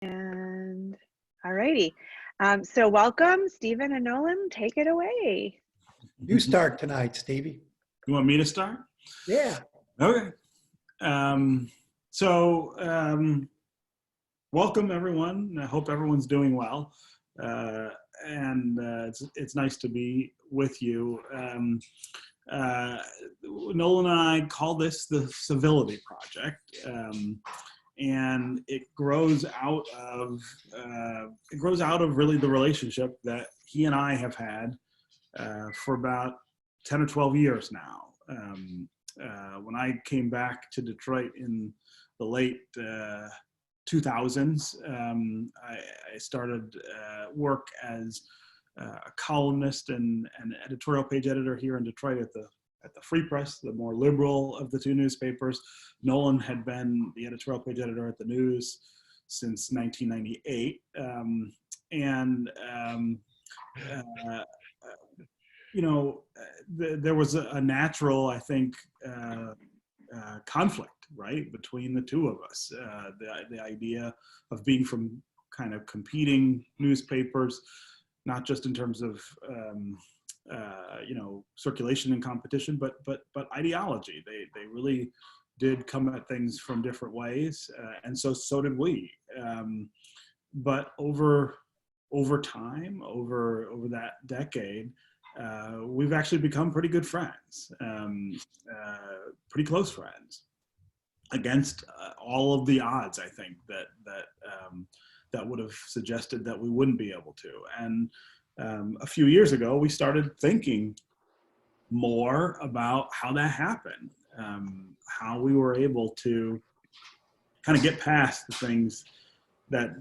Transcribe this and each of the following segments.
And all righty. So welcome, Stephen and Nolan. Take it away. You start tonight, Stevie. You want me to start? Yeah. Okay. Welcome everyone. I hope everyone's doing well. It's nice to be with you. Nolan and I call this the Civility Project. And it grows out of really the relationship that he and I have had for about 10 or 12 years now. When I came back to Detroit in the late 2000s, I started work as a columnist and editorial page editor here in Detroit at the Free Press, the more liberal of the two newspapers. Nolan had been the editorial page editor at the News since 1998. There was a natural, I think, conflict, right, between the two of us. The idea of being from kind of competing newspapers, not just in terms of circulation and competition, but ideology. They really did come at things from different ways, and so did we. But over time, over that decade, we've actually become pretty good friends, pretty close friends, against all of the odds, I think, that would have suggested that we wouldn't be able to. And a few years ago, we started thinking more about how that happened, how we were able to kind of get past the things that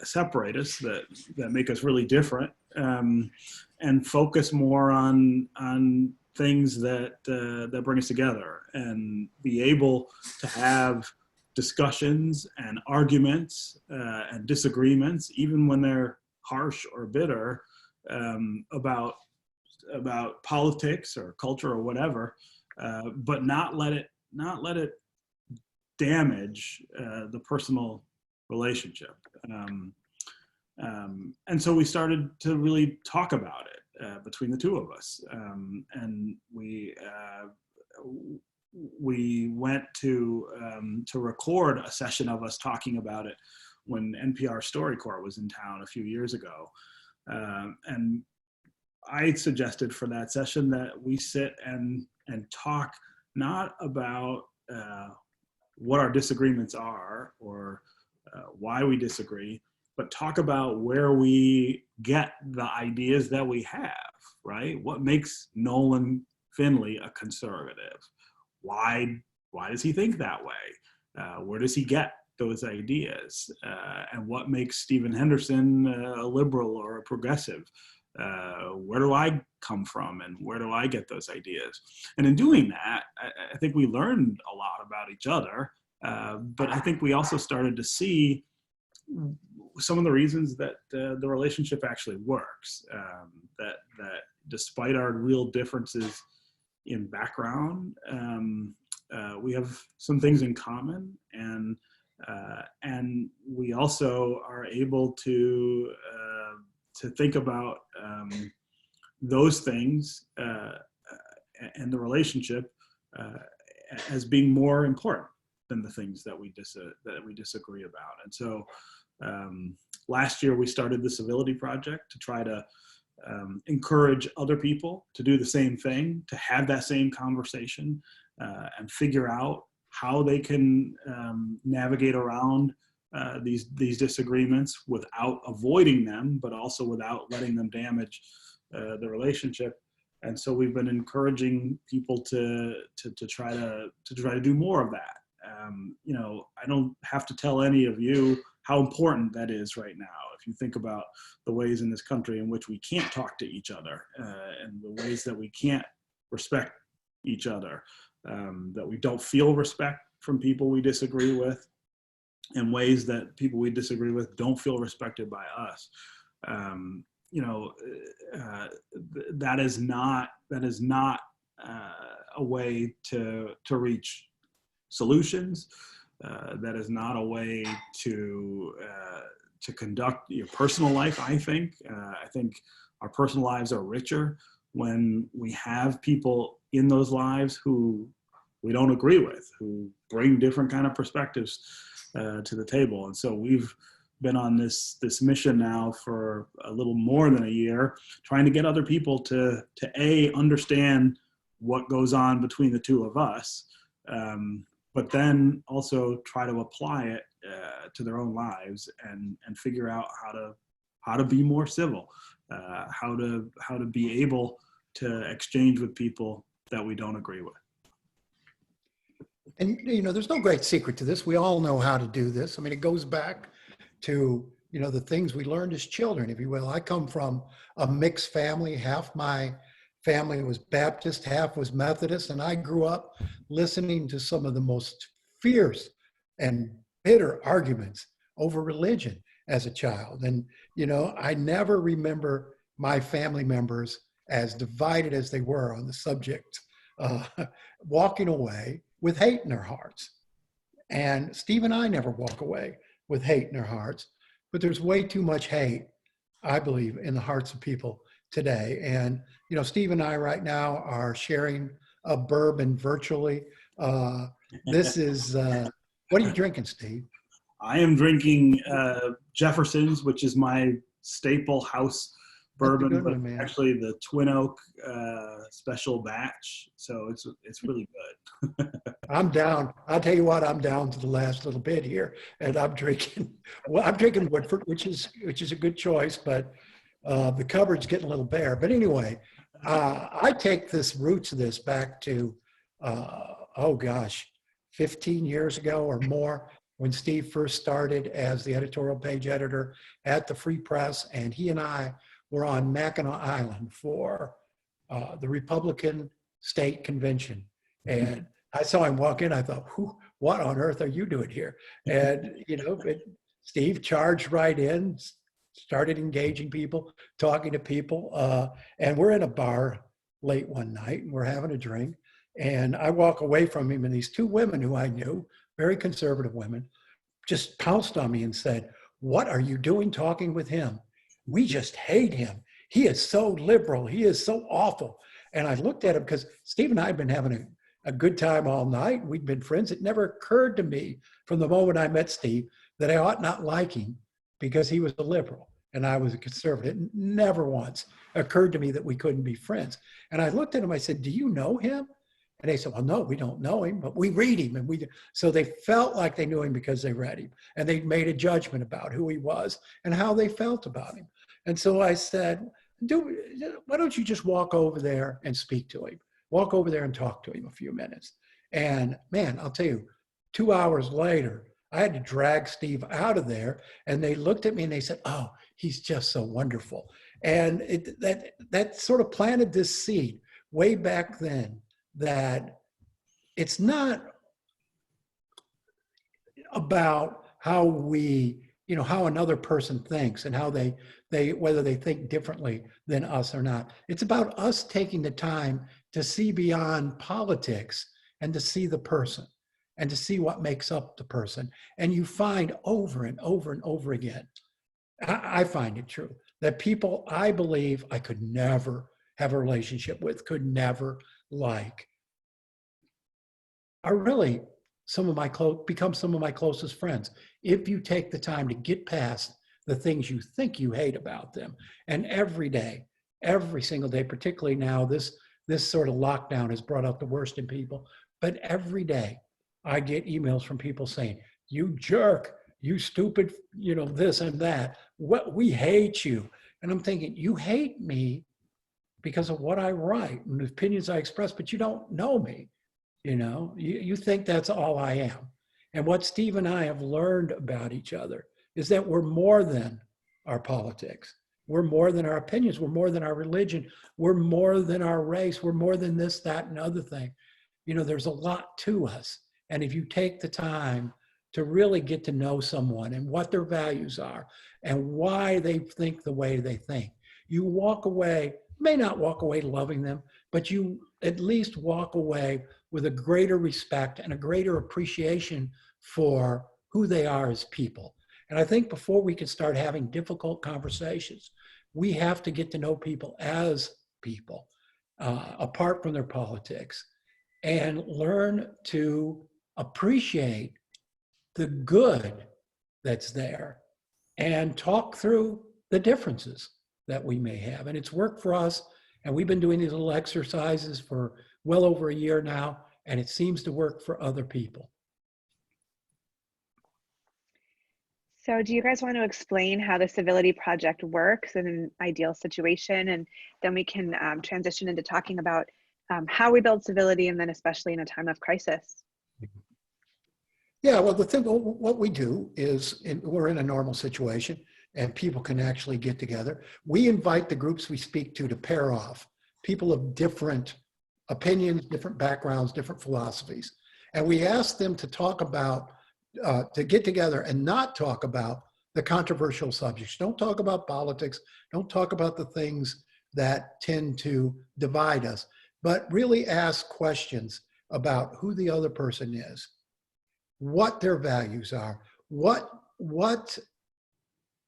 separate us, that make us really different, and focus more on things that bring us together, and be able to have discussions and arguments and disagreements, even when they're harsh or bitter, about politics or culture or whatever, but not let it damage the personal relationship. And so we started to really talk about it between the two of us, and we went to record a session of us talking about it when NPR StoryCorps was in town a few years ago. And I suggested for that session that we sit and talk not about what our disagreements are or why we disagree, but talk about where we get the ideas that we have, right? What makes Nolan Finley a conservative? Why does he think that way? Where does he get those ideas? And what makes Stephen Henderson a liberal or a progressive? Where do I come from, and where do I get those ideas? And in doing that, I think we learned a lot about each other, but I think we also started to see some of the reasons that the relationship actually works, that despite our real differences in background, we have some things in common, and we also are able to think about those things and the relationship as being more important than the things that we disagree about. And so last year we started the Civility Project to try to encourage other people to do the same thing, to have that same conversation, and figure out how they can navigate around these disagreements without avoiding them, but also without letting them damage the relationship. And so we've been encouraging people to try to do more of that. I don't have to tell any of you how important that is right now. If you think about the ways in this country in which we can't talk to each other, and the ways that we can't respect each other, that we don't feel respect from people we disagree with, in ways that people we disagree with don't feel respected by us. That is not a way to reach solutions, That is not a way to conduct your personal life. I think our personal lives are richer when we have people in those lives who we don't agree with, who bring different kind of perspectives to the table. And so we've been on this mission now for a little more than a year, trying to get other people to understand what goes on between the two of us, but then also try to apply it to their own lives and figure out how to be more civil, how to be able to exchange with people that we don't agree with. And, there's no great secret to this. We all know how to do this. I mean, it goes back to, the things we learned as children, if you will. I come from a mixed family. Half my family was Baptist, half was Methodist. And I grew up listening to some of the most fierce and bitter arguments over religion as a child. And, I never remember my family members as divided as they were on the subject, walking away with hate in their hearts. And Steve and I never walk away with hate in their hearts, but there's way too much hate, I believe, in the hearts of people today. And, Steve and I right now are sharing a bourbon virtually. This is, what are you drinking, Steve? I am drinking Jefferson's, which is my staple house bourbon, but man. Actually the Twin Oak special batch. So it's really good. I'm down. I'll tell you what, I'm down to the last little bit here, and I'm drinking Woodford, which is a good choice, but the cupboard's getting a little bare. But anyway, I take this roots of this back to 15 years ago or more, when Steve first started as the editorial page editor at the Free Press, and he and I were on Mackinac Island for the Republican State Convention. And I saw him walk in. I thought, what on earth are you doing here? And, Steve charged right in, started engaging people, talking to people. And we're in a bar late one night, and we're having a drink. And I walk away from him, and these two women who I knew, very conservative women, just pounced on me and said, "What are you doing talking with him? We just hate him. He is so liberal. He is so awful." And I looked at him, because Steve and I had been having a good time all night. We'd been friends. It never occurred to me from the moment I met Steve that I ought not like him because he was a liberal and I was a conservative. It never once occurred to me that we couldn't be friends. And I looked at him, I said, "Do you know him?" And they said, "Well, no, we don't know him, but we read him." And so they felt like they knew him because they read him, and they made a judgment about who he was and how they felt about him. And so I said, why don't you just walk over there and speak to him? Walk over there and talk to him a few minutes. And man, I'll tell you, 2 hours later, I had to drag Steve out of there, and they looked at me and they said, "Oh, he's just so wonderful." And that sort of planted this seed way back then, that it's not about how how another person thinks and how they whether they think differently than us or not. It's about us taking the time to see beyond politics and to see the person and to see what makes up the person. And you find over and over and over again, I find it true, that people I believe I could never have a relationship with, could never like, are really become some of my closest friends. If you take the time to get past the things you think you hate about them. And every day, every single day, particularly now, this sort of lockdown has brought out the worst in people. But every day I get emails from people saying, "You jerk, you stupid, this and that. We hate you." And I'm thinking, you hate me because of what I write and the opinions I express, but you don't know me. You think that's all I am. And what Steve and I have learned about each other is that we're more than our politics. We're more than our opinions. We're more than our religion. We're more than our race. We're more than this, that, and other thing. There's a lot to us. And if you take the time to really get to know someone and what their values are and why they think the way they think, you walk away, may not walk away loving them, but you at least walk away with a greater respect and a greater appreciation for who they are as people. And I think before we can start having difficult conversations, we have to get to know people as people, apart from their politics, and learn to appreciate the good that's there and talk through the differences that we may have. And it's worked for us. And we've been doing these little exercises for well over a year now, and it seems to work for other people. So do you guys want to explain how the Civility Project works in an ideal situation? And then we can transition into talking about how we build civility, and then especially in a time of crisis. Yeah, well, what we do is we're in a normal situation and people can actually get together. We invite the groups we speak to pair off, people of different opinions, different backgrounds, different philosophies. And we ask them to talk about, to get together and not talk about the controversial subjects. Don't talk about politics. Don't talk about the things that tend to divide us, but really ask questions about who the other person is, what their values are, what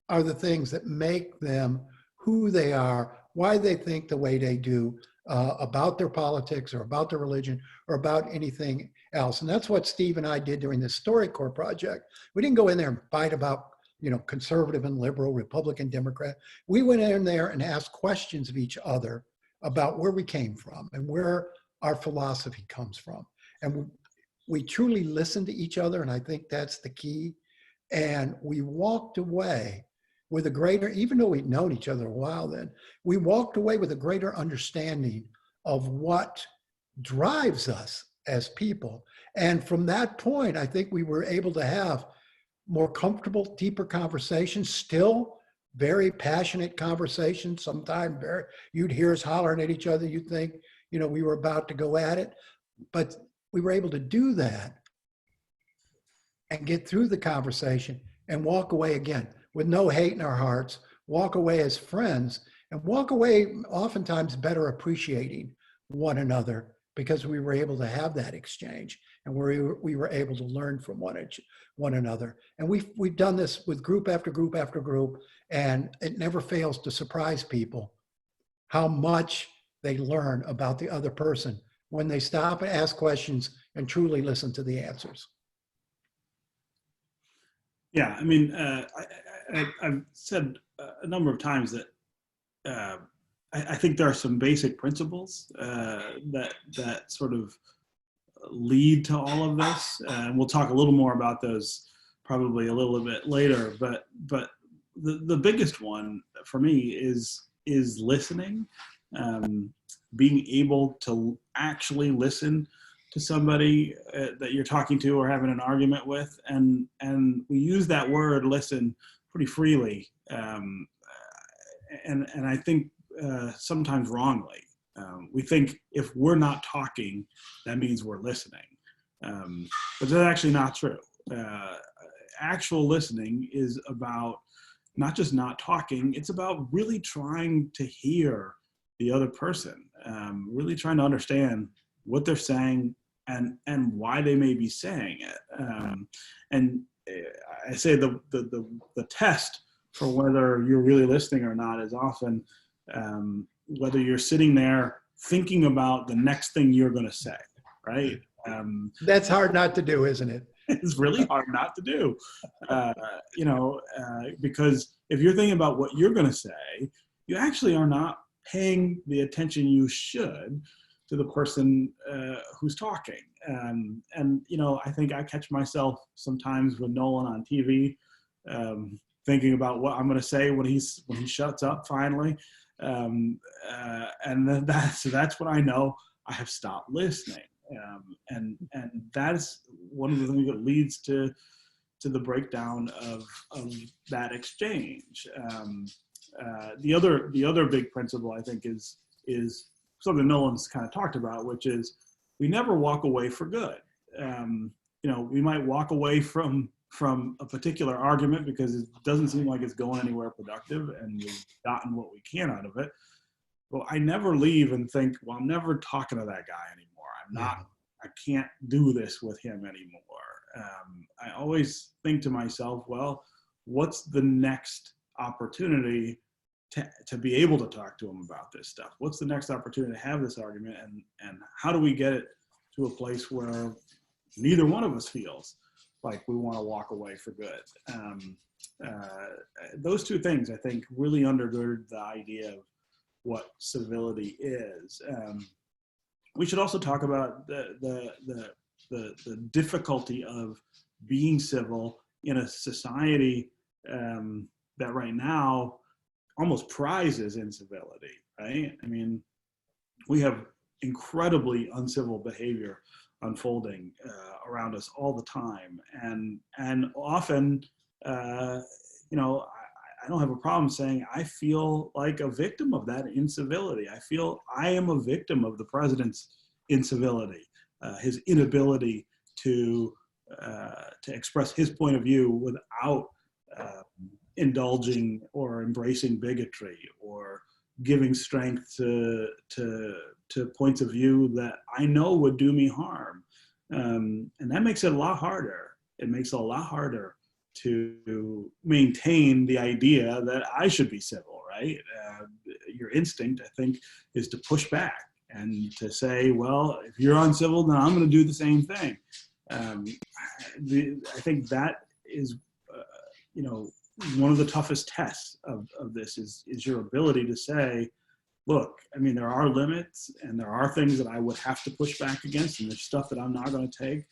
are the things that make them who they are, why they think the way they do about their politics or about their religion or about anything else. And that's what Steve and I did during this StoryCorps project. We didn't go in there and fight about, conservative and liberal, Republican, Democrat. We went in there and asked questions of each other about where we came from and where our philosophy comes from. And we truly listened to each other, and I think that's the key. And we walked away with a greater, even though we'd known each other a while then, we walked away with a greater understanding of what drives us as people. And from that point, I think we were able to have more comfortable, deeper conversations, still very passionate conversations. Sometimes you'd hear us hollering at each other. You'd think, we were about to go at it, but we were able to do that and get through the conversation and walk away again with no hate in our hearts, walk away as friends, and walk away oftentimes better appreciating one another because we were able to have that exchange and we were able to learn from one another. And we've done this with group after group after group, and it never fails to surprise people how much they learn about the other person when they stop and ask questions and truly listen to the answers. Yeah, I mean, I've said a number of times that I think there are some basic principles that sort of lead to all of this. And we'll talk a little more about those probably a little bit later. But the biggest one for me is listening, being able to actually listen to somebody that you're talking to or having an argument with, and we use that word listen pretty freely, and I think sometimes wrongly. We think if we're not talking, that means we're listening, but that's actually not true. Actual listening is about not just not talking, it's about really trying to hear the other person, really trying to understand what they're saying and why they may be saying it. And I say the test for whether you're really listening or not is often whether you're sitting there thinking about the next thing you're going to say, right? That's hard not to do, isn't it? It's really hard not to do, because if you're thinking about what you're going to say, you actually are not paying the attention you should to the person who's talking. And I think I catch myself sometimes with Nolan on TV, thinking about what I'm going to say when he shuts up finally. And then that's when I know I have stopped listening. And that's one of the things that leads to the breakdown of that exchange. The other big principle I think is something Nolan's kind of talked about, which is we never walk away for good. We might walk away from a particular argument because it doesn't seem like it's going anywhere productive and we've gotten what we can out of it. Well, I never leave and think, well, I'm never talking to that guy anymore. I can't do this with him anymore. I always think to myself, well, what's the next opportunity to be able to talk to them about this stuff? What's the next opportunity to have this argument, and how do we get it to a place where neither one of us feels like we want to walk away for good? Those two things, I think, really undergird the idea of what civility is. We should also talk about the difficulty of being civil in a society that right now almost prizes incivility, right? I mean, we have incredibly uncivil behavior unfolding around us all the time, and often, you know, I don't have a problem saying I feel like a victim of that incivility. I feel I am a victim of the president's incivility, his inability to express his point of view without indulging or embracing bigotry or giving strength to points of view that I know would do me harm. And that makes it a lot harder. It makes it a lot harder to maintain the idea that I should be civil, right? Your instinct, I think, is to push back and to say, well, if you're uncivil, then I'm going to do the same thing. I think that is, you know, one of the toughest tests of this is your ability to say, look, I mean, there are limits and there are things that I would have to push back against, and there's stuff that I'm not going to take,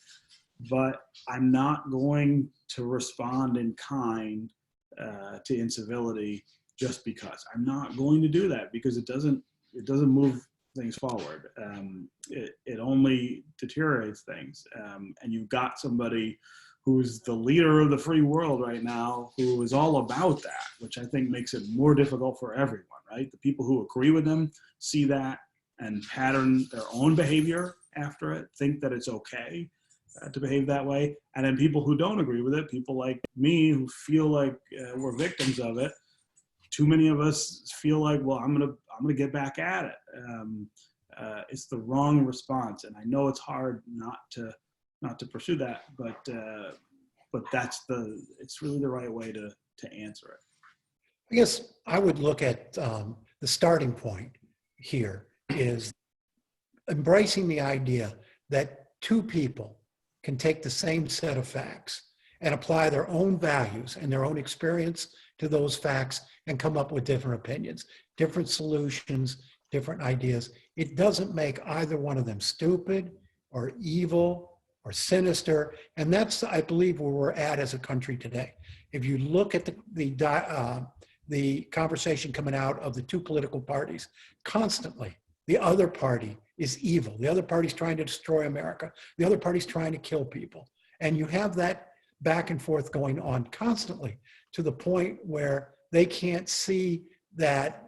but I'm not going to respond in kind to incivility just because. I'm not going to do that because it doesn't move things forward. It only deteriorates things. And you've got somebody who's the leader of the free world right now who is all about that, which I think makes it more difficult for everyone, right? The people who agree with them see that and pattern their own behavior after it, think that it's okay to behave that way. And then people who don't agree with it, people like me who feel like we're victims of it, too many of us feel like, well, I'm gonna get back at it. It's the wrong response, and I know it's hard not to pursue that, but it's really the right way to answer it. I guess I would look at the starting point here is embracing the idea that two people can take the same set of facts and apply their own values and their own experience to those facts and come up with different opinions, different solutions, different ideas. It doesn't make either one of them stupid or evil or sinister. And that's, I believe, where we're at as a country today. If you look at the conversation coming out of the two political parties, constantly, the other party is evil. The other party's trying to destroy America. The other party's trying to kill people. And you have that back and forth going on constantly to the point where they can't see that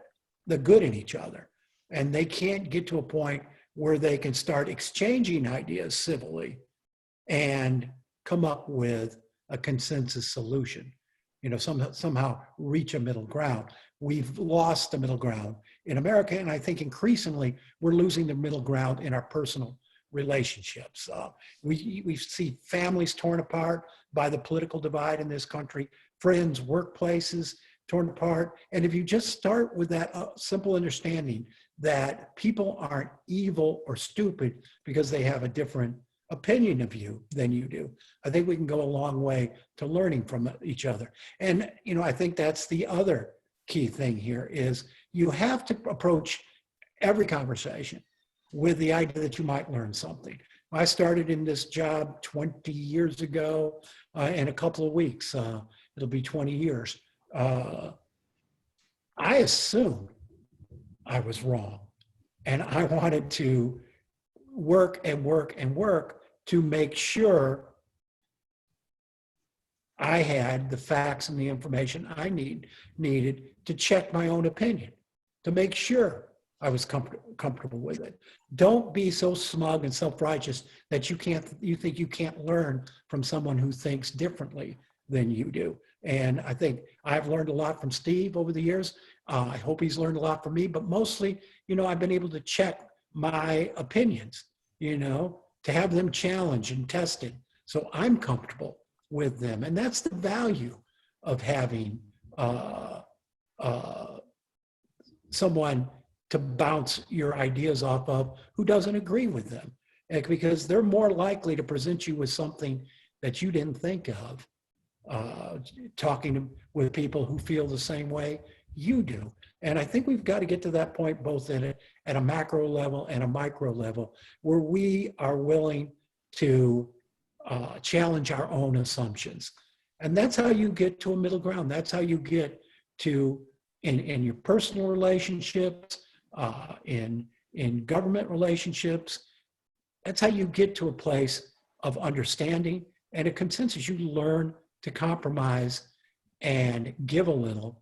the good in each other. And they can't get to a point where they can start exchanging ideas civilly and come up with a consensus solution. You know, somehow reach a middle ground. We've lost the middle ground in America, and I think increasingly we're losing the middle ground in our personal relationships. We see families torn apart by the political divide in this country, friends, workplaces torn apart. And if you just start with that simple understanding that people aren't evil or stupid because they have a different opinion of you than you do, I think we can go a long way to learning from each other. And, you know, I think that's the other key thing here is you have to approach every conversation with the idea that you might learn something. I started in this job 20 years ago. In a couple of weeks, it'll be 20 years. I assumed I was wrong. And I wanted to work and work and work to make sure I had the facts and the information I needed to check my own opinion, to make sure I was comfortable with it. Don't be so smug and self-righteous that you think you can't learn from someone who thinks differently than you do. And I think I've learned a lot from Steve over the years. I hope he's learned a lot from me, but mostly, you know, I've been able to check my opinions, you know, to have them challenged and tested So I'm comfortable with them. And that's the value of having someone to bounce your ideas off of who doesn't agree with them. Because they're more likely to present you with something that you didn't think of, talking with people who feel the same way you do. And I think we've got to get to that point, both at a macro level and a micro level, where we are willing to challenge our own assumptions. And that's how you get to a middle ground. That's how you get to, in your personal relationships, in government relationships, that's how you get to a place of understanding and a consensus. You learn to compromise and give a little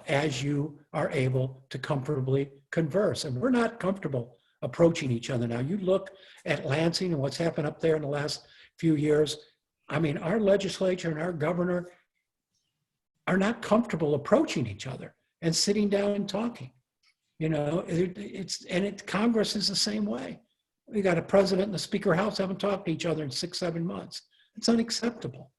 as you are able to comfortably converse. And we're not comfortable approaching each other now. You look at Lansing and what's happened up there in the last few years. I mean, our legislature and our governor are not comfortable approaching each other and sitting down and talking. You know, Congress is the same way. We got a president and the Speaker of the House haven't talked to each other in 6-7 months. It's unacceptable.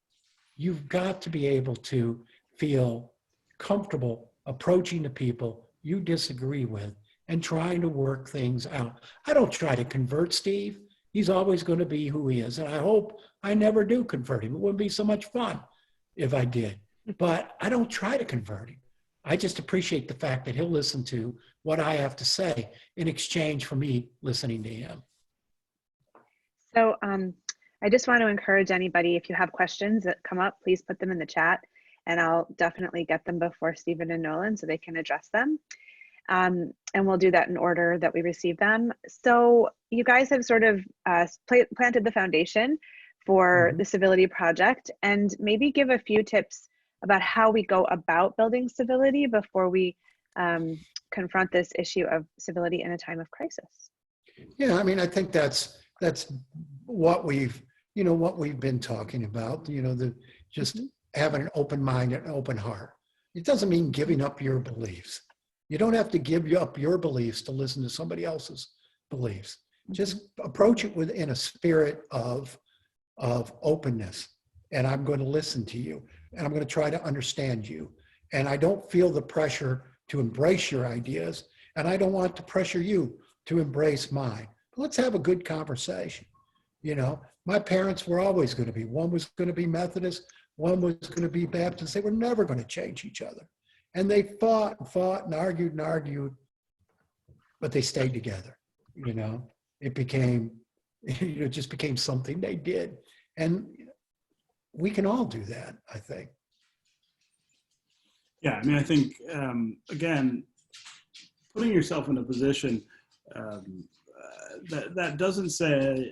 You've got to be able to feel comfortable approaching the people you disagree with and trying to work things out. I don't try to convert Steve. He's always going to be who he is. And I hope I never do convert him. It wouldn't be so much fun if I did. But I don't try to convert him. I just appreciate the fact that he'll listen to what I have to say in exchange for me listening to him. So I just want to encourage anybody, if you have questions that come up, please put them in the chat and I'll definitely get them before Stephen and Nolan so they can address them. And we'll do that in order that we receive them. So you guys have sort of planted the foundation for the Civility project, and maybe give a few tips about how we go about building civility before we confront this issue of civility in a time of crisis. Yeah, I mean, I think that's what we've been talking about, just having an open mind and an open heart. It doesn't mean giving up your beliefs. You don't have to give up your beliefs to listen to somebody else's beliefs. Just approach it in a spirit of openness. And I'm going to listen to you. And I'm going to try to understand you. And I don't feel the pressure to embrace your ideas. And I don't want to pressure you to embrace mine. But let's have a good conversation. My parents were always going to be, one was going to be Methodist, one was going to be Baptist. They were never going to change each other. And they fought and argued, but they stayed together. It just became something they did. And we can all do that, I think. Yeah, I mean, I think, again, putting yourself in a position that doesn't say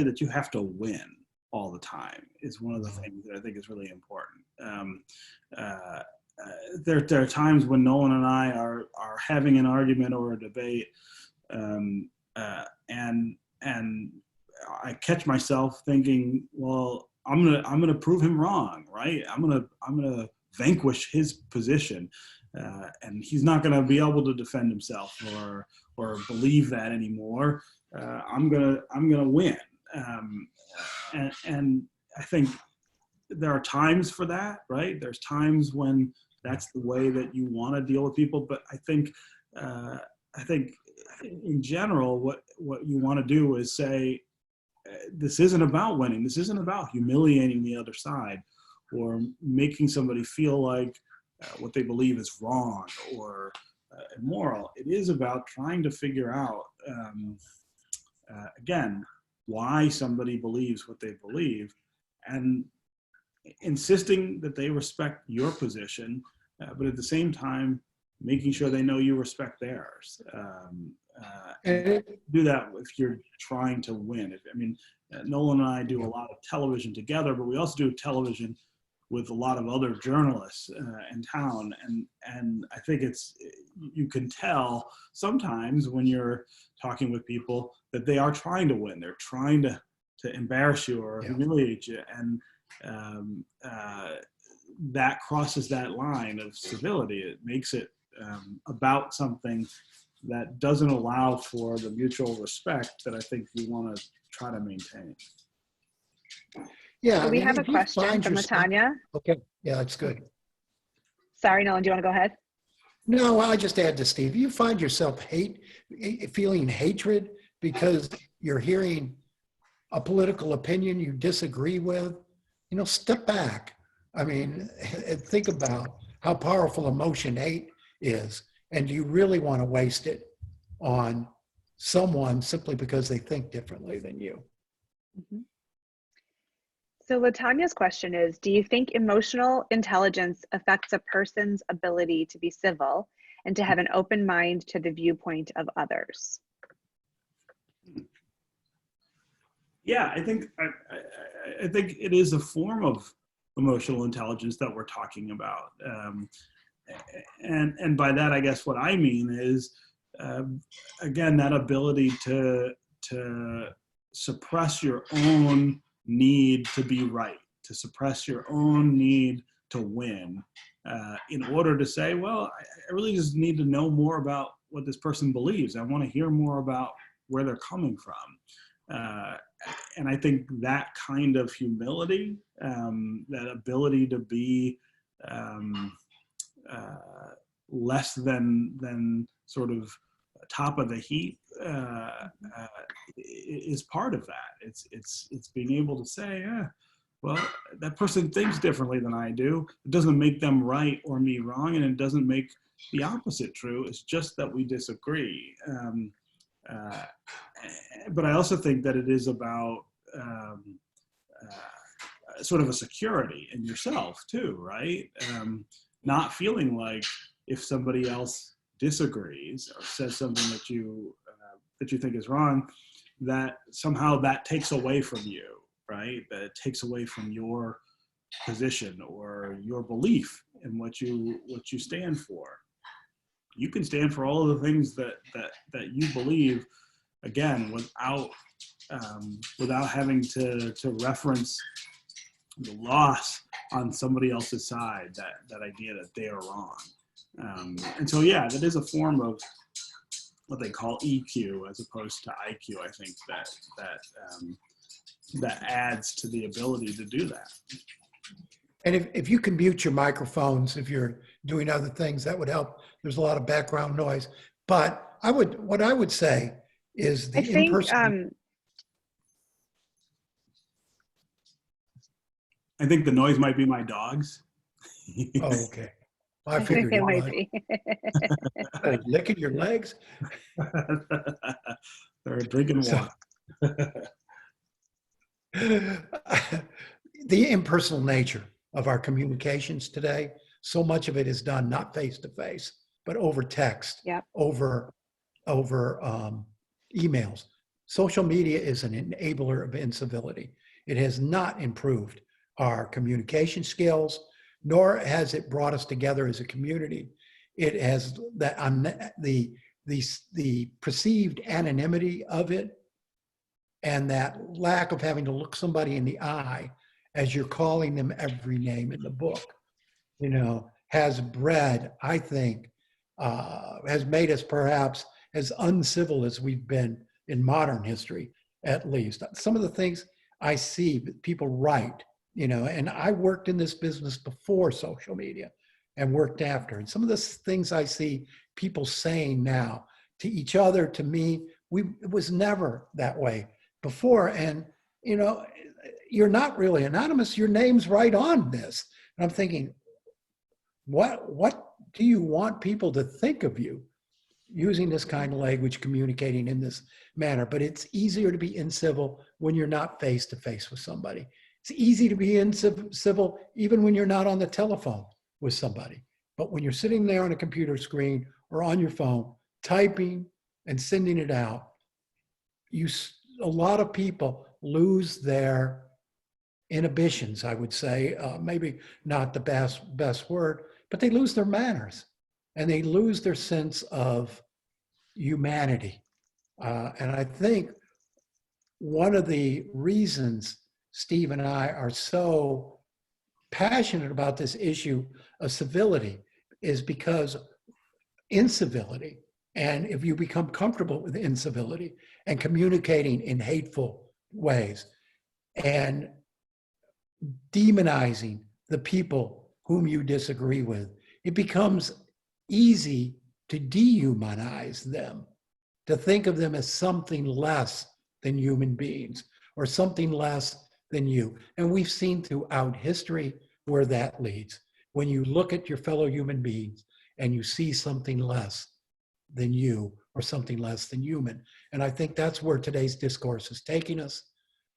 that you have to win all the time is one of the things that I think is really important. There are times when Nolan and I are having an argument or a debate, and I catch myself thinking, well, I'm gonna prove him wrong, right? I'm gonna vanquish his position, and he's not gonna be able to defend himself or believe that anymore. I'm gonna win, and I think there are times for that, right? There's times when that's the way that you want to deal with people, but I think in general, what you want to do is say, this isn't about winning. This isn't about humiliating the other side or making somebody feel like what they believe is wrong or immoral. It is about trying to figure out, again, why somebody believes what they believe and insisting that they respect your position, but at the same time, making sure they know you respect theirs. And do that if you're trying to win. Nolan and I do a lot of television together, but we also do television with a lot of other journalists in town. And I think you can tell sometimes when you're talking with people that they are trying to win. They're trying to embarrass you or humiliate you. And that crosses that line of civility. It makes it about something that doesn't allow for the mutual respect that I think we want to try to maintain. Yeah, So I we mean, have a if you question find from yourself, Latanya. okay, yeah, that's good. Sorry, Nolan, do you want to go ahead? No, I just add to Steve, you find yourself feeling hatred because you're hearing a political opinion you disagree with, step back. I mean, and think about how powerful emotion hate is. And do you really want to waste it on someone simply because they think differently than you? Mhm. So Latanya's question is, do you think emotional intelligence affects a person's ability to be civil and to have an open mind to the viewpoint of others? Yeah, I think it is a form of emotional intelligence that we're talking about, and by that, I guess what I mean is, again, that ability to suppress your own need to be right, to suppress your own need to win, in order to say, well, I really just need to know more about what this person believes. I want to hear more about where they're coming from. And I think that kind of humility, that ability to be less than sort of top of the heap, is part of that. It's being able to say, well, that person thinks differently than I do. It doesn't make them right or me wrong, and it doesn't make the opposite true. It's just that we disagree. But I also think that it is about sort of a security in yourself too, right? Not feeling like if somebody else disagrees or says something that you think is wrong, that somehow that takes away from you, right? That it takes away from your position or your belief in what you stand for. You can stand for all of the things that you believe, again, without having to reference the loss on somebody else's side, that idea that they are wrong. And so, yeah, that is a form of what they call EQ as opposed to IQ. I think that adds to the ability to do that. And if you can mute your microphones, if you're doing other things, that would help. There's a lot of background noise. But what I would say is I the think in-person. I think the noise might be my dogs. Oh, okay. I I think figured it it might was. be. Oh, licking your legs? They're drinking water. The impersonal nature of our communications today, so much of it is done not face to face, but over text, Yep. over emails. Social media is an enabler of incivility. It has not improved our communication skills, nor has it brought us together as a community. It has the perceived anonymity of it, and that lack of having to look somebody in the eye as you're calling them every name in the book, has bred, I think, has made us perhaps as uncivil as we've been in modern history, at least. Some of the things I see people write, and I worked in this business before social media and worked after. And some of the things I see people saying now to each other, to me, it was never that way before. And, you're not really anonymous. Your name's right on this. And I'm thinking, what do you want people to think of you using this kind of language, communicating in this manner? But it's easier to be incivil when you're not face to face with somebody. It's easy to be incivil even when you're not on the telephone with somebody. But when you're sitting there on a computer screen or on your phone, typing and sending it out, a lot of people lose their inhibitions, I would say, maybe not the best word, but they lose their manners and they lose their sense of humanity. And I think one of the reasons Steve and I are so passionate about this issue of civility is because incivility, and if you become comfortable with incivility and communicating in hateful ways and demonizing the people whom you disagree with, it becomes easy to dehumanize them, to think of them as something less than human beings or something less than you. And we've seen throughout history where that leads. When you look at your fellow human beings and you see something less than you or something less than human. And I think that's where today's discourse is taking us.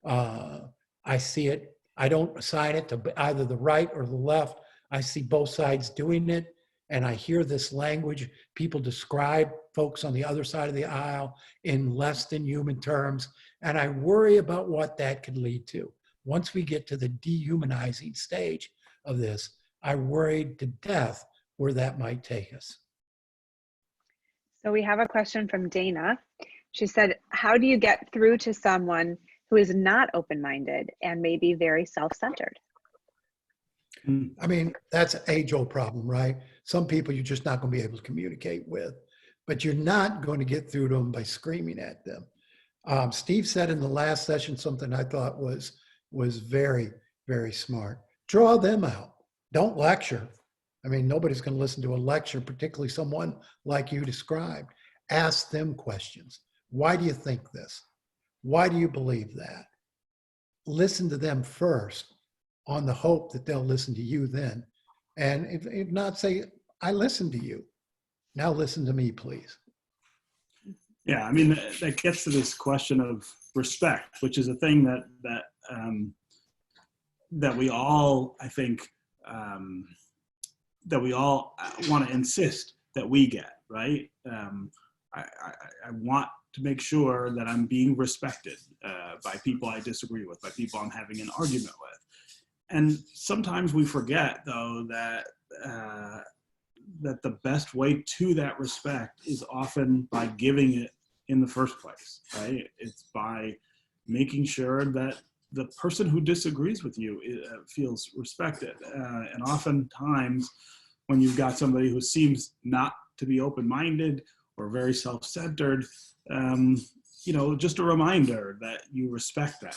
I see it. I don't assign it to either the right or the left. I see both sides doing it. And I hear this language. People describe folks on the other side of the aisle in less than human terms. And I worry about what that could lead to. Once we get to the dehumanizing stage of this, I worry to death where that might take us. So we have a question from Dana. She said, how do you get through to someone who is not open-minded and maybe very self-centered? I mean, that's an age-old problem, right? Some people you're just not going to be able to communicate with, but you're not going to get through to them by screaming at them. Steve said in the last session something I thought was very, very smart. Draw them out. Don't lecture. I mean, nobody's going to listen to a lecture, particularly someone like you described. Ask them questions. Why do you think this? Why do you believe that? Listen to them first on the hope that they'll listen to you then. And if not, say, I listened to you. Now listen to me, please. Yeah, I mean, that gets to this question of respect, which is a thing that we all, I think, that we all want to insist that we get, right? I want to make sure that I'm being respected by people I disagree with, by people I'm having an argument with. And sometimes we forget, though, that that the best way to that respect is often by giving it in the first place, right? It's by making sure that the person who disagrees with you feels respected. And oftentimes, when you've got somebody who seems not to be open-minded or very self-centered, you know, just a reminder that you respect them,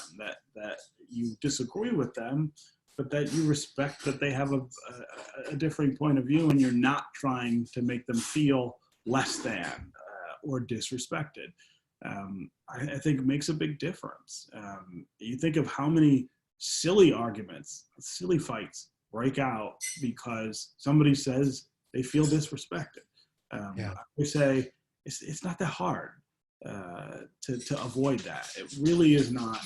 that you disagree with them, but that you respect that they have a differing point of view, and you're not trying to make them feel less than or disrespected. I think it makes a big difference. You think of how many silly arguments, silly fights break out because somebody says they feel disrespected. We say it's not that hard to avoid that. It really is not.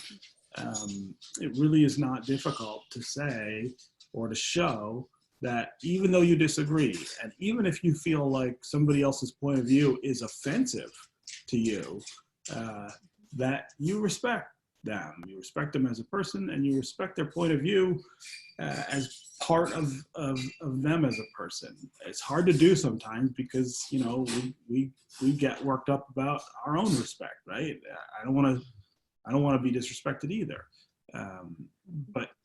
It really is not difficult to say or to show that even though you disagree, and even if you feel like somebody else's point of view is offensive to you, that you respect them. You respect them as a person, and you respect their point of view as part of them as a person. It's hard to do sometimes because, you know, we get worked up about our own respect, right? I don't want to be disrespected either.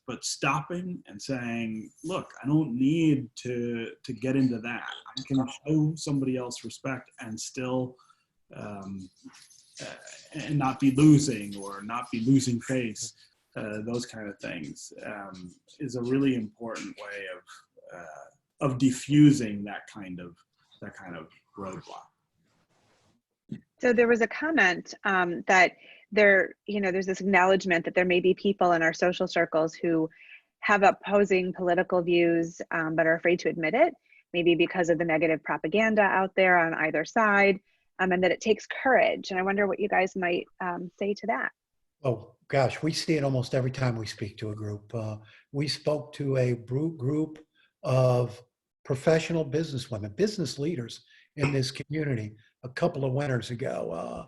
But stopping and saying, look, I don't need to get into that. I can show somebody else respect and still and not be losing or not be losing face. Those kind of things is a really important way of diffusing that kind of roadblock. So there was a comment that there's this acknowledgement that there may be people in our social circles who have opposing political views, but are afraid to admit it, maybe because of the negative propaganda out there on either side, and that it takes courage. And I wonder what you guys might say to that. Oh, gosh, we see it almost every time we speak to a group. We spoke to a group of professional businesswomen, business leaders in this community a couple of winters ago.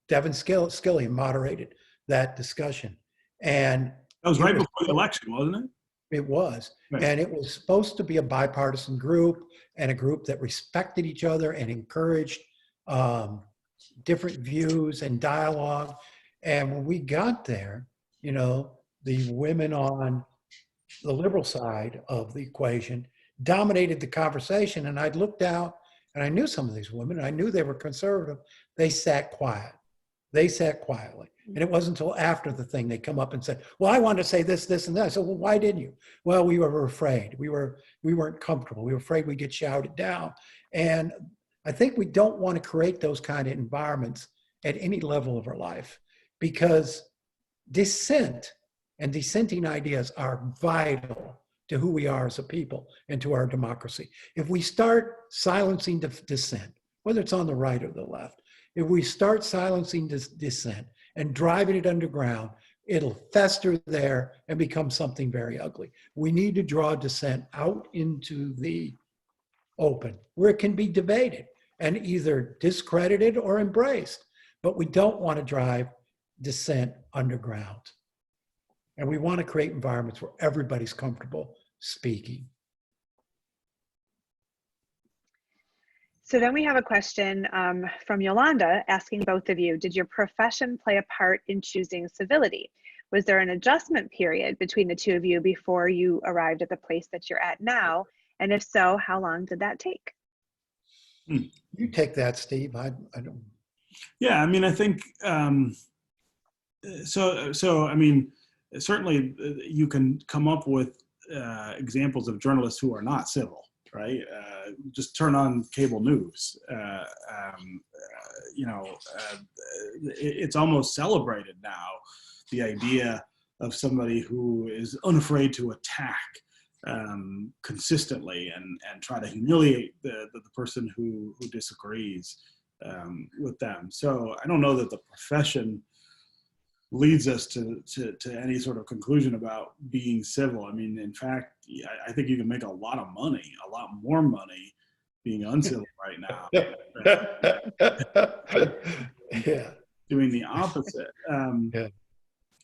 Devin Skilly moderated that discussion. And that was right before the election, wasn't it? It was. Right. And it was supposed to be a bipartisan group and a group that respected each other and encouraged different views and dialogue. And when we got there, you know, the women on the liberal side of the equation dominated the conversation. And I looked out and I knew some of these women. I knew they were conservative. They sat quiet. They sat quietly. And it wasn't until after the thing they come up and said, well, I wanted to say this, this, and that. I said, well, why didn't you? Well, we were afraid. We weren't comfortable. We were afraid we'd get shouted down. And I think we don't want to create those kind of environments at any level of our life, because dissent and dissenting ideas are vital to who we are as a people and to our democracy. If we start silencing dissent, whether it's on the right or the left, if we start silencing dissent and driving it underground, it'll fester there and become something very ugly. We need to draw dissent out into the open, where it can be debated and either discredited or embraced. But we don't want to drive dissent underground. And we want to create environments where everybody's comfortable speaking. So then we have a question from Yolanda asking both of you, did your profession play a part in choosing Civility? Was there an adjustment period between the two of you before you arrived at the place that you're at now? And if so, how long did that take? You take that, Steve. I don't. Yeah, I mean, I think, so I mean, certainly you can come up with examples of journalists who are not civil, right? Just turn on cable news. It's almost celebrated now, the idea of somebody who is unafraid to attack consistently and try to humiliate the person who disagrees with them. So I don't know that the profession leads us to any sort of conclusion about being civil. I mean, in fact, I think you can make a lot of money, a lot more money being uncivil right now. Yeah. Doing the opposite. Yeah.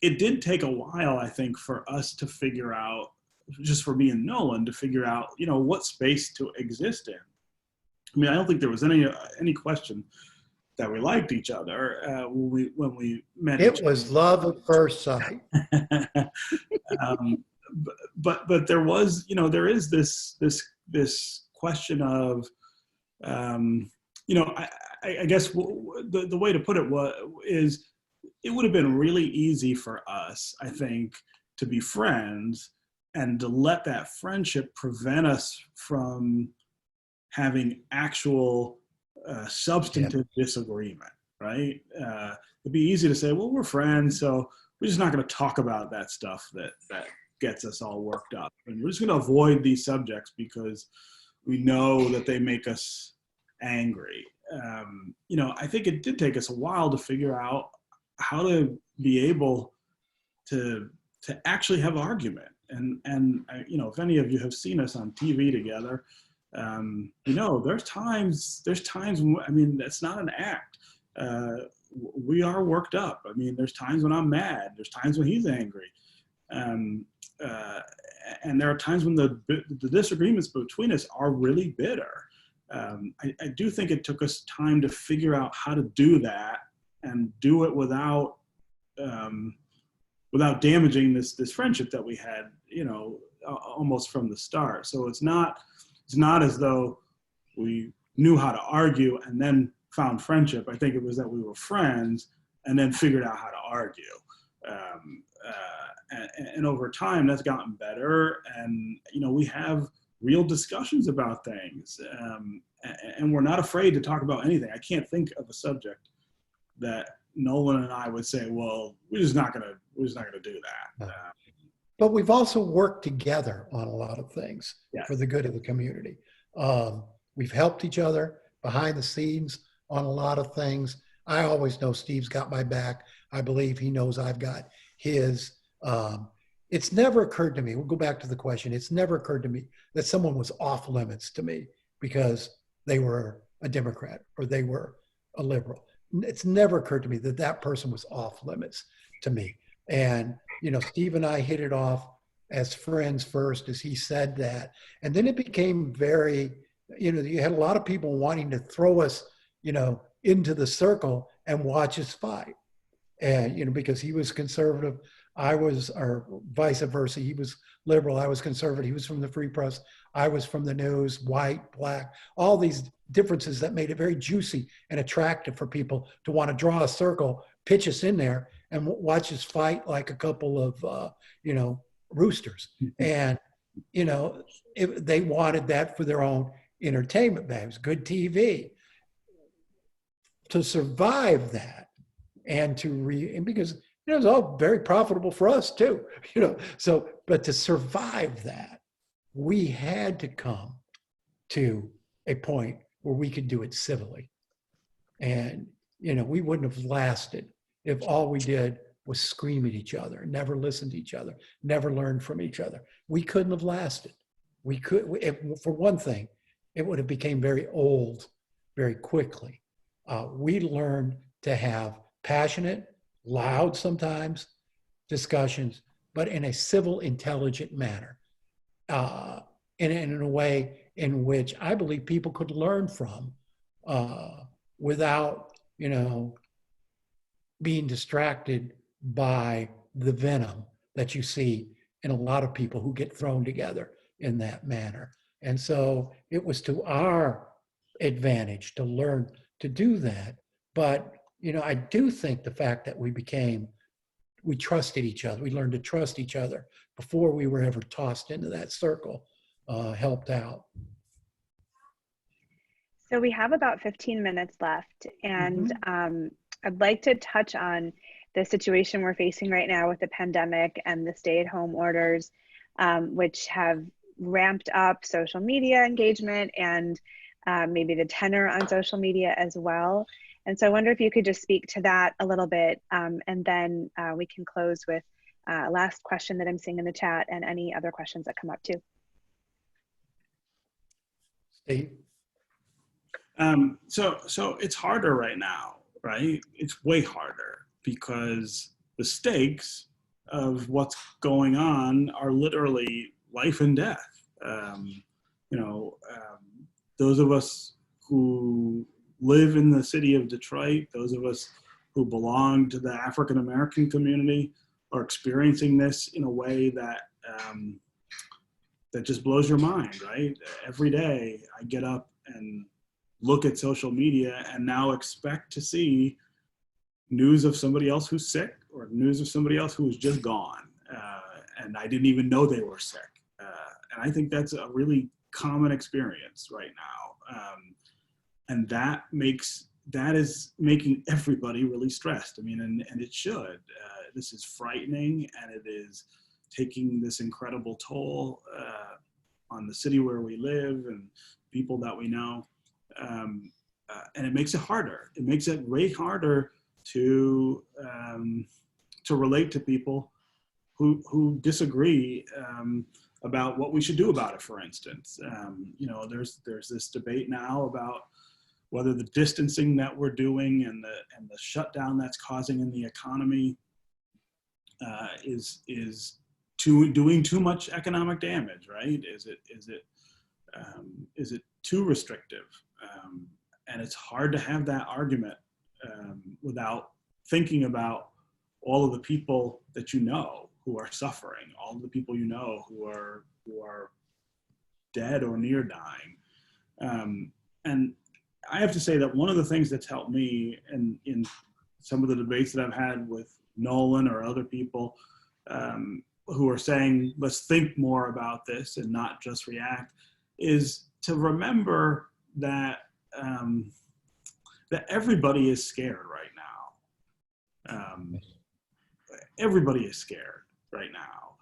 It did take a while, I think, for us to figure out, just for me and Nolan, to figure out, what space to exist in. I mean, I don't think there was any question that we liked each other when we met. It was love at first sight. But there was, there is this question of, I guess the way to put it is, it would have been really easy for us, I think, to be friends and to let that friendship prevent us from having actual substantive disagreement, right? It'd be easy to say, well, we're friends, so we're just not going to talk about that stuff that gets us all worked up. And we're just going to avoid these subjects because we know that they make us angry. I think it did take us a while to figure out how to be able to actually have argument. And if any of you have seen us on TV together, there's times when, I mean, that's not an act. We are worked up. I mean, there's times when I'm mad. There's times when he's angry. And there are times when the disagreements between us are really bitter. I do think it took us time to figure out how to do that and do it without damaging this friendship that we had, almost from the start. So it's not as though we knew how to argue and then found friendship. I think it was that we were friends and then figured out how to argue. And over time, that's gotten better. And, we have real discussions about things. And we're not afraid to talk about anything. I can't think of a subject that Nolan and I would say, well, we're just not gonna do that. But we've also worked together on a lot of things for the good of the community. We've helped each other behind the scenes on a lot of things. I always know Steve's got my back. I believe he knows I've got his. It's never occurred to me, we'll go back to the question, it's never occurred to me that someone was off limits to me because they were a Democrat or they were a liberal. It's never occurred to me that that person was off limits to me. And, Steve and I hit it off as friends first, as he said that. And then it became very, you had a lot of people wanting to throw us, into the circle and watch us fight. And, because he was conservative, or vice versa. He was liberal, I was conservative. He was from the Free Press, I was from the news, white, black, all these differences that made it very juicy and attractive for people to want to draw a circle pitch us in there and watch us fight like a couple of, roosters. And, they wanted that for their own entertainment value, good TV. To survive that and because it was all very profitable for us too, but to survive that, we had to come to a point where we could do it civilly. And, we wouldn't have lasted if all we did was scream at each other, never listen to each other, never learn from each other. We couldn't have lasted. For one thing, it would have become very old very quickly. We learned to have passionate, loud sometimes, discussions, but in a civil, intelligent manner, in a way in which I believe people could learn from without, being distracted by the venom that you see in a lot of people who get thrown together in that manner. And so it was to our advantage to learn to do that. But, I do think the fact that we trusted each other, we learned to trust each other before we were ever tossed into that circle, helped out. So we have about 15 minutes left, and I'd like to touch on the situation we're facing right now with the pandemic and the stay-at-home orders, which have ramped up social media engagement and maybe the tenor on social media as well. And so I wonder if you could just speak to that a little bit, and then we can close with a last question that I'm seeing in the chat and any other questions that come up too. Steve? So it's harder right now, right? It's way harder because the stakes of what's going on are literally life and death. Those of us who live in the city of Detroit, those of us who belong to the African American community are experiencing this in a way that that just blows your mind, right? Every day I get up and look at social media and now expect to see news of somebody else who's sick or news of somebody else who's just gone. And I didn't even know they were sick. And I think that's a really common experience right now. And that is making everybody really stressed. I mean, and it should. This is frightening, and it is taking this incredible toll on the city where we live and people that we know. And it makes it harder. It makes it way harder to relate to people who disagree about what we should do about it. For instance, there's this debate now about whether the distancing that we're doing and the shutdown that's causing in the economy is doing too much economic damage, right? Is it too restrictive? And it's hard to have that argument without thinking about all of the people that you know who are suffering, all of the people you know who are dead or near dying. And I have to say that one of the things that's helped me in some of the debates that I've had with Nolan or other people who are saying, let's think more about this and not just react, is to remember that that everybody is scared right now. Everybody is scared right now.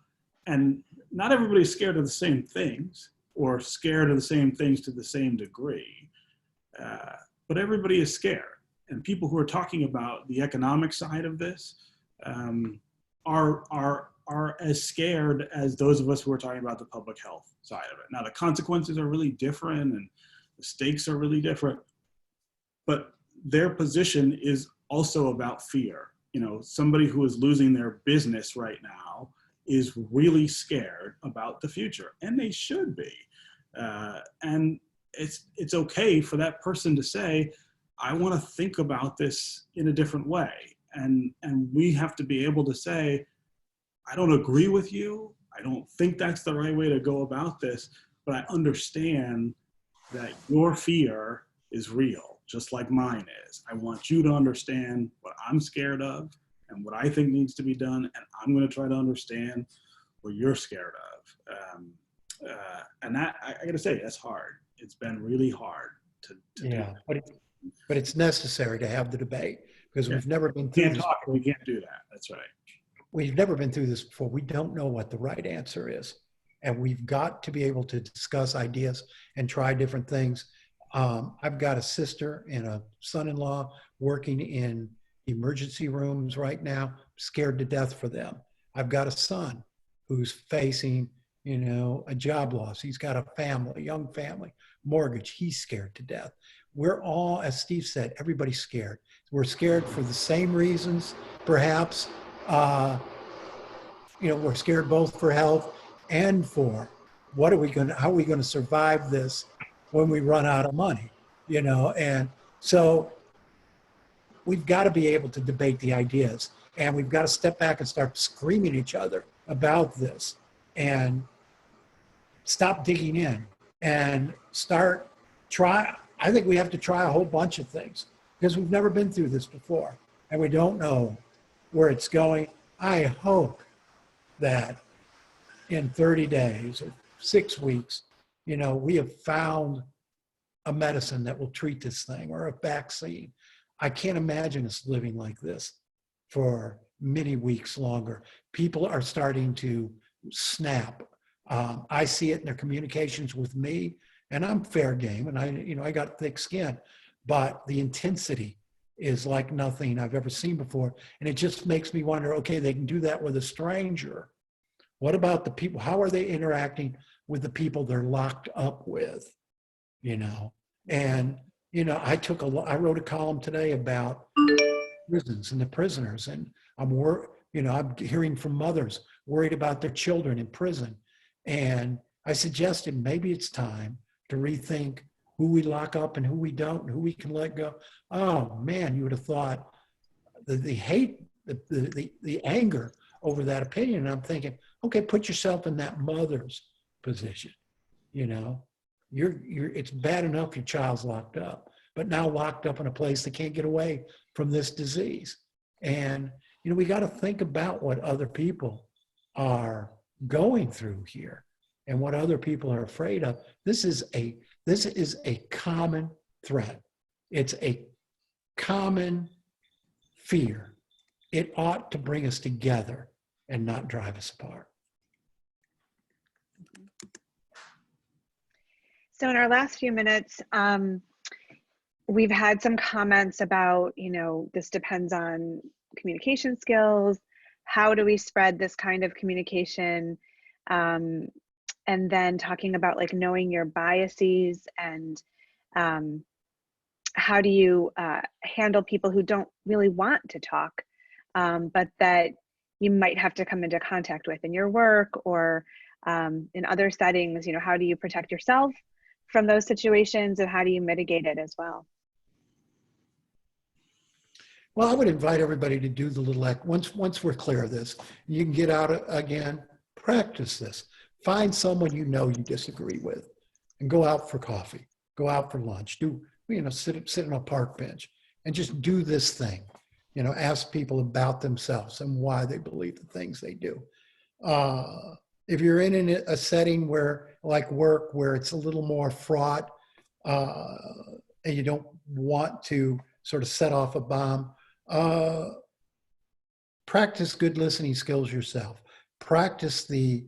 And not everybody is scared of the same things or scared of the same things to the same degree. But everybody is scared. And people who are talking about the economic side of this are as scared as those of us who are talking about the public health side of it. Now, the consequences are really different and the stakes are really different, but their position is also about fear. Somebody who is losing their business right now is really scared about the future, and they should be. And it's okay for that person to say, I want to think about this in a different way. And we have to be able to say, I don't agree with you. I don't think that's the right way to go about this, but I understand that your fear is real. just like mine is. I want you to understand what I'm scared of and what I think needs to be done, and I'm going to try to understand what you're scared of. And that, I got to say, that's hard. It's been really hard to do that. But it's necessary to have the debate, because Yeah. we've never been We through can't this talk if before. we can't do that. That's right. We've never been through this before. We don't know what the right answer is. And we've got to be able to discuss ideas and try different things. I've got a sister and a son-in-law working in emergency rooms right now, scared to death for them. I've got a son who's facing, a job loss. He's got a family, young family, mortgage. He's scared to death. We're all, as Steve said, everybody's scared. We're scared for the same reasons, perhaps. We're scared both for health and for how are we going to survive this when we run out of money, and so we've got to be able to debate the ideas, and we've got to step back and start screaming at each other about this and stop digging in and I think we have to try a whole bunch of things, because we've never been through this before and we don't know where it's going. I hope that in 30 days or 6 weeks, we have found a medicine that will treat this thing, or a vaccine. I can't imagine us living like this for many weeks longer. People are starting to snap. I see it in their communications with me, and I'm fair game, and I got thick skin, but the intensity is like nothing I've ever seen before. And it just makes me wonder, okay, they can do that with a stranger. What about the people? How are they interacting with the people they're locked up with? And I wrote a column today about prisons and the prisoners, and I'm hearing from mothers worried about their children in prison. And I suggested maybe it's time to rethink who we lock up and who we don't, and who we can let go. Oh man, you would have thought the hate, the anger over that opinion. And I'm thinking, okay, put yourself in that mother's position. It's bad enough your child's locked up, but now locked up in a place that can't get away from this disease. And we got to think about what other people are going through here and what other people are afraid of. This is a common threat. It's a common fear. It ought to bring us together and not drive us apart. So in our last few minutes, we've had some comments about, this depends on communication skills. How do we spread this kind of communication? And then talking about like knowing your biases, and how do you handle people who don't really want to talk, but that you might have to come into contact with in your work or in other settings. How do you protect yourself from those situations, and how do you mitigate it as well? Well, I would invite everybody to do the little act. Once we're clear of this, you can get out again, practice this. Find someone you disagree with, and go out for coffee, go out for lunch, sit on a park bench and just do this thing. Ask people about themselves and why they believe the things they do. If you're in a setting like work, where it's a little more fraught, and you don't want to sort of set off a bomb, practice good listening skills yourself. Practice the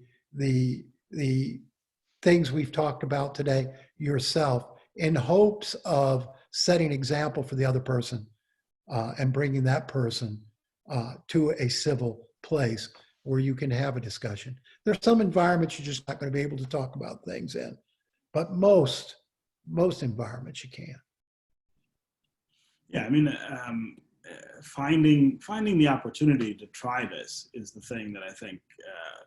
things we've talked about today yourself, in hopes of setting example for the other person, and bringing that person to a civil place where you can have a discussion. There's some environments you're just not going to be able to talk about things in, but most environments you can. Yeah, I mean, finding the opportunity to try this is the thing that I think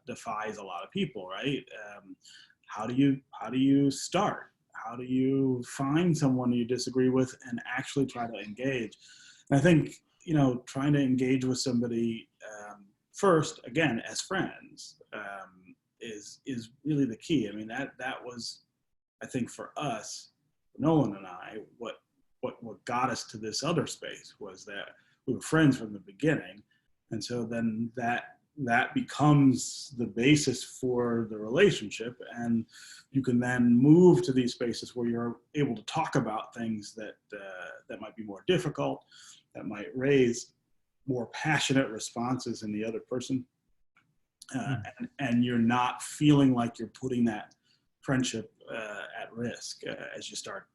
defies a lot of people, right? How do you start? How do you find someone you disagree with and actually try to engage? And I think, trying to engage with somebody first, again, as friends, is really the key. I mean, that was, I think, for us, Nolan and I, what what got us to this other space was that we were friends from the beginning. And so then that becomes the basis for the relationship. And you can then move to these spaces where you're able to talk about things that might be more difficult, that might raise more passionate responses in the other person. And you're not feeling like you're putting that friendship at risk as you start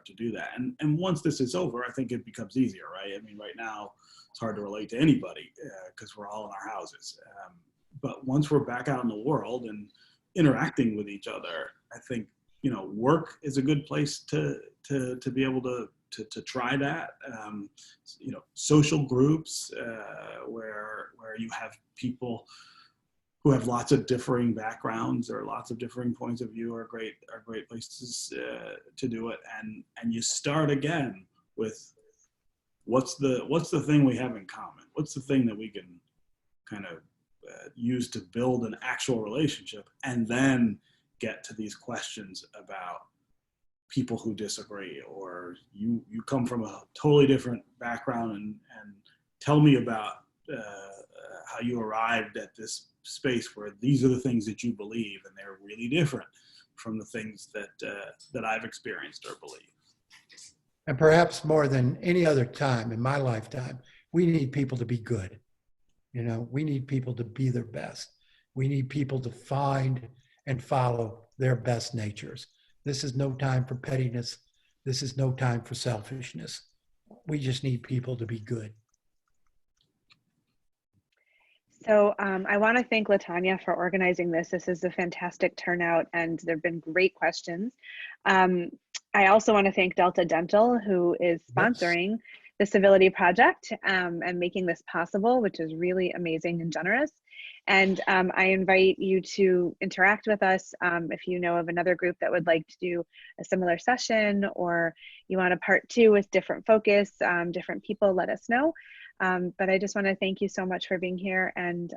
to do that. And once this is over, I think it becomes easier, right? I mean, right now it's hard to relate to anybody because we're all in our houses. But once we're back out in the world and interacting with each other, I think, you know, work is a good place to be able to try that. You know, social groups where you have people who have lots of differing backgrounds or lots of differing points of view are great places to do it. And you start again with what's the thing we have in common? What's the thing that we can kind of use to build an actual relationship, and then get to these questions about people who disagree, or you come from a totally different background, and tell me about how you arrived at this space where these are the things that you believe, and they're really different from the things that I've experienced or believe. And perhaps more than any other time in my lifetime, we need people to be good. You know, we need people to be their best. We need people to find and follow their best natures. This is no time for pettiness. This is no time for selfishness. We just need people to be good. So I want to thank LaTanya for organizing this. This is a fantastic turnout, and there have been great questions. I also want to thank Delta Dental, who is sponsoring the Civility Project and making this possible, which is really amazing and generous. And I invite you to interact with us if you know of another group that would like to do a similar session, or you want a part 2 with different focus, different people, let us know. But I just want to thank you so much for being here, and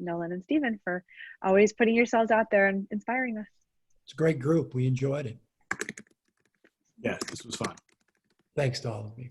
Nolan and Stephen for always putting yourselves out there and inspiring us. It's a great group. We enjoyed it. Yeah, this was fun. Thanks to all of you.